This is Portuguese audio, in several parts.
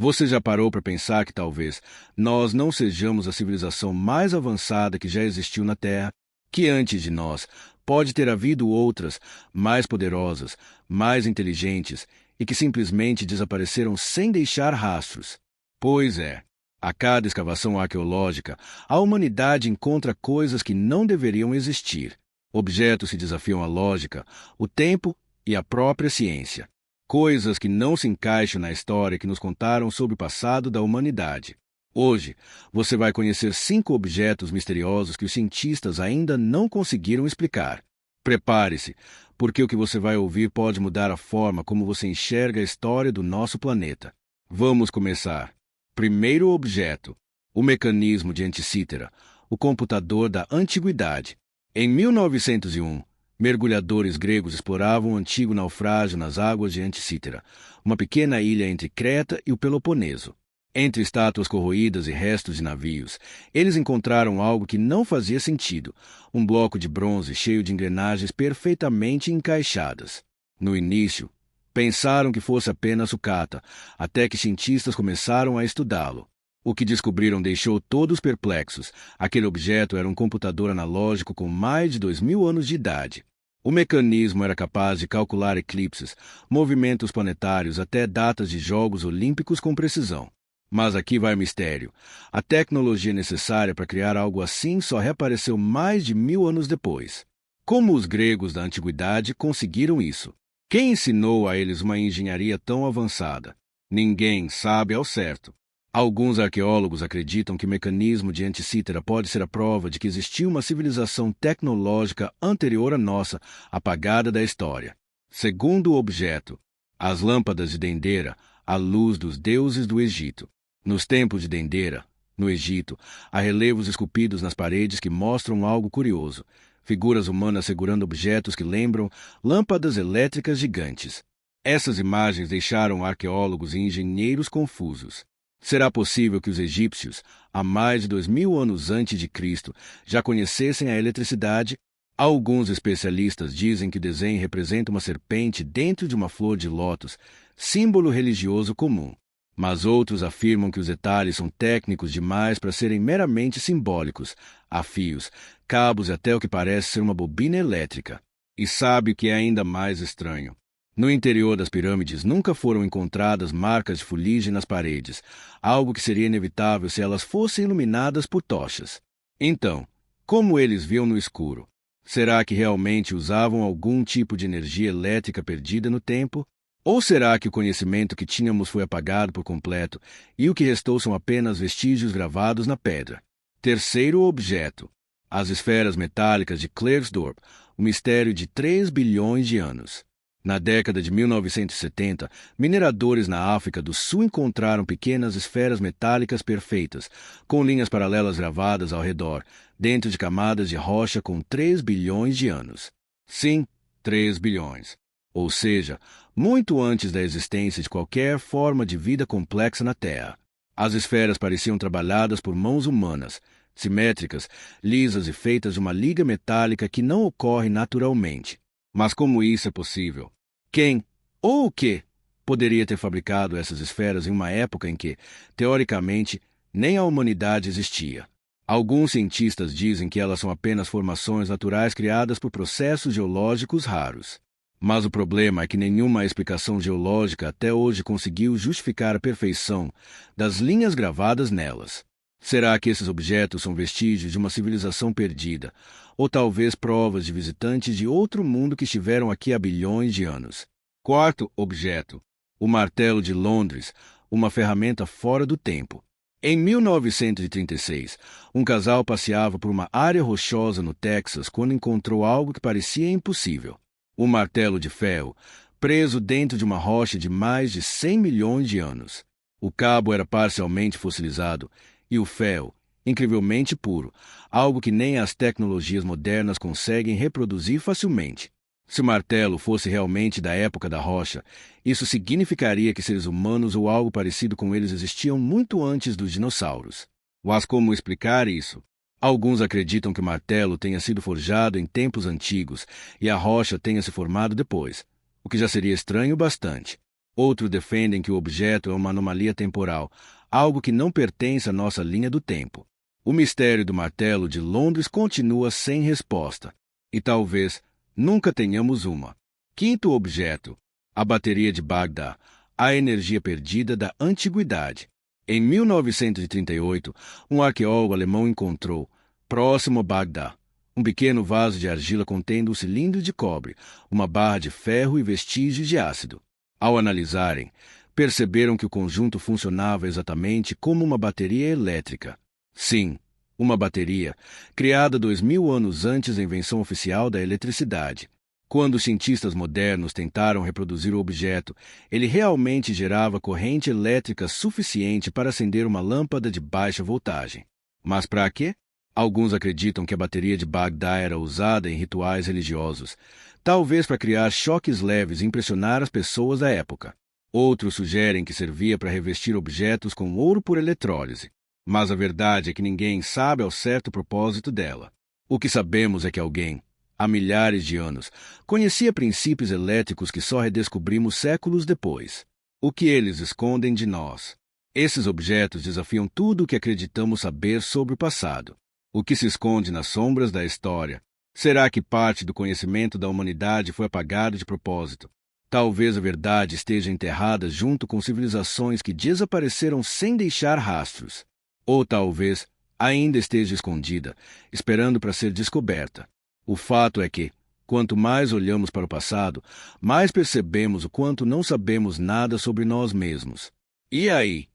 Você já parou para pensar que talvez nós não sejamos a civilização mais avançada que já existiu na Terra? Que antes de nós pode ter havido outras, mais poderosas, mais inteligentes e que simplesmente desapareceram sem deixar rastros? Pois é. A cada escavação arqueológica, a humanidade encontra coisas que não deveriam existir. Objetos que desafiam a lógica, o tempo e a própria ciência. Coisas que não se encaixam na história que nos contaram sobre o passado da humanidade. Hoje, você vai conhecer 5 objetos misteriosos que os cientistas ainda não conseguiram explicar. Prepare-se, porque o que você vai ouvir pode mudar a forma como você enxerga a história do nosso planeta. Vamos começar. Primeiro objeto: o mecanismo de Anticítera, o computador da antiguidade. Em 1901, mergulhadores gregos exploravam o antigo naufrágio nas águas de Anticítera, uma pequena ilha entre Creta e o Peloponeso. Entre estátuas corroídas e restos de navios, eles encontraram algo que não fazia sentido: um bloco de bronze cheio de engrenagens perfeitamente encaixadas. No início, pensaram que fosse apenas sucata, até que cientistas começaram a estudá-lo. O que descobriram deixou todos perplexos. Aquele objeto era um computador analógico com mais de 2000 anos de idade. O mecanismo era capaz de calcular eclipses, movimentos planetários até datas de Jogos Olímpicos com precisão. Mas aqui vai o mistério. A tecnologia necessária para criar algo assim só reapareceu mais de 1000 anos depois. Como os gregos da antiguidade conseguiram isso? Quem ensinou a eles uma engenharia tão avançada? Ninguém sabe ao certo. Alguns arqueólogos acreditam que o mecanismo de Anticítera pode ser a prova de que existiu uma civilização tecnológica anterior à nossa, apagada da história. Segundo objeto: as lâmpadas de Dendera, a luz dos deuses do Egito. Nos tempos de Dendera, no Egito, há relevos esculpidos nas paredes que mostram algo curioso: figuras humanas segurando objetos que lembram lâmpadas elétricas gigantes. Essas imagens deixaram arqueólogos e engenheiros confusos. Será possível que os egípcios, há mais de 2000 anos antes de Cristo, já conhecessem a eletricidade? Alguns especialistas dizem que o desenho representa uma serpente dentro de uma flor de lótus, símbolo religioso comum. Mas outros afirmam que os detalhes são técnicos demais para serem meramente simbólicos. Há fios, cabos e até o que parece ser uma bobina elétrica. E sabe o que é ainda mais estranho? No interior das pirâmides nunca foram encontradas marcas de fuligem nas paredes, algo que seria inevitável se elas fossem iluminadas por tochas. Então, como eles viam no escuro? Será que realmente usavam algum tipo de energia elétrica perdida no tempo? Ou será que o conhecimento que tínhamos foi apagado por completo e o que restou são apenas vestígios gravados na pedra? Terceiro objeto: as esferas metálicas de Klerksdorp, o mistério de 3 bilhões de anos. Na década de 1970, mineradores na África do Sul encontraram pequenas esferas metálicas perfeitas, com linhas paralelas gravadas ao redor, dentro de camadas de rocha com 3 bilhões de anos. Sim, 3 bilhões. Ou seja, muito antes da existência de qualquer forma de vida complexa na Terra. As esferas pareciam trabalhadas por mãos humanas, simétricas, lisas e feitas de uma liga metálica que não ocorre naturalmente. Mas como isso é possível? Quem ou o que poderia ter fabricado essas esferas em uma época em que, teoricamente, nem a humanidade existia? Alguns cientistas dizem que elas são apenas formações naturais criadas por processos geológicos raros. Mas o problema é que nenhuma explicação geológica até hoje conseguiu justificar a perfeição das linhas gravadas nelas. Será que esses objetos são vestígios de uma civilização perdida, ou talvez provas de visitantes de outro mundo que estiveram aqui há bilhões de anos? Quarto objeto: o martelo de Londres, uma ferramenta fora do tempo. Em 1936, um casal passeava por uma área rochosa no Texas quando encontrou algo que parecia impossível. Um martelo de ferro, preso dentro de uma rocha de mais de 100 milhões de anos. O cabo era parcialmente fossilizado, e o ferro, incrivelmente puro, algo que nem as tecnologias modernas conseguem reproduzir facilmente. Se o martelo fosse realmente da época da rocha, isso significaria que seres humanos ou algo parecido com eles existiam muito antes dos dinossauros. Mas como explicar isso? Alguns acreditam que o martelo tenha sido forjado em tempos antigos e a rocha tenha se formado depois, o que já seria estranho bastante. Outros defendem que o objeto é uma anomalia temporal, algo que não pertence à nossa linha do tempo. O mistério do martelo de Londres continua sem resposta, e talvez nunca tenhamos uma. Quinto objeto, a bateria de Bagdá, a energia perdida da antiguidade. Em 1938, um arqueólogo alemão encontrou, próximo a Bagdá, um pequeno vaso de argila contendo um cilindro de cobre, uma barra de ferro e vestígios de ácido. Ao analisarem, perceberam que o conjunto funcionava exatamente como uma bateria elétrica. Sim, uma bateria, criada 2000 anos antes da invenção oficial da eletricidade. Quando os cientistas modernos tentaram reproduzir o objeto, ele realmente gerava corrente elétrica suficiente para acender uma lâmpada de baixa voltagem. Mas para quê? Alguns acreditam que a bateria de Bagdá era usada em rituais religiosos, talvez para criar choques leves e impressionar as pessoas da época. Outros sugerem que servia para revestir objetos com ouro por eletrólise. Mas a verdade é que ninguém sabe ao certo o propósito dela. O que sabemos é que alguém, há milhares de anos, conhecia princípios elétricos que só redescobrimos séculos depois. O que eles escondem de nós? Esses objetos desafiam tudo o que acreditamos saber sobre o passado. O que se esconde nas sombras da história? Será que parte do conhecimento da humanidade foi apagado de propósito? Talvez a verdade esteja enterrada junto com civilizações que desapareceram sem deixar rastros. Ou talvez ainda esteja escondida, esperando para ser descoberta. O fato é que, quanto mais olhamos para o passado, mais percebemos o quanto não sabemos nada sobre nós mesmos. E aí?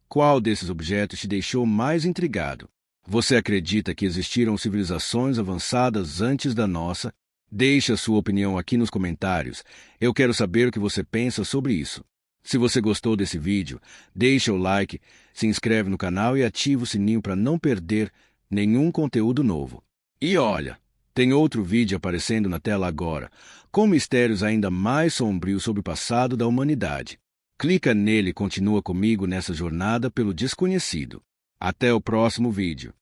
Qual desses objetos te deixou mais intrigado? Você acredita que existiram civilizações avançadas antes da nossa? Deixe a sua opinião aqui nos comentários. Eu quero saber o que você pensa sobre isso. Se você gostou desse vídeo, deixa o like, se inscreve no canal e ativa o sininho para não perder nenhum conteúdo novo. E olha, tem outro vídeo aparecendo na tela agora, com mistérios ainda mais sombrios sobre o passado da humanidade. Clica nele e continua comigo nessa jornada pelo desconhecido. Até o próximo vídeo.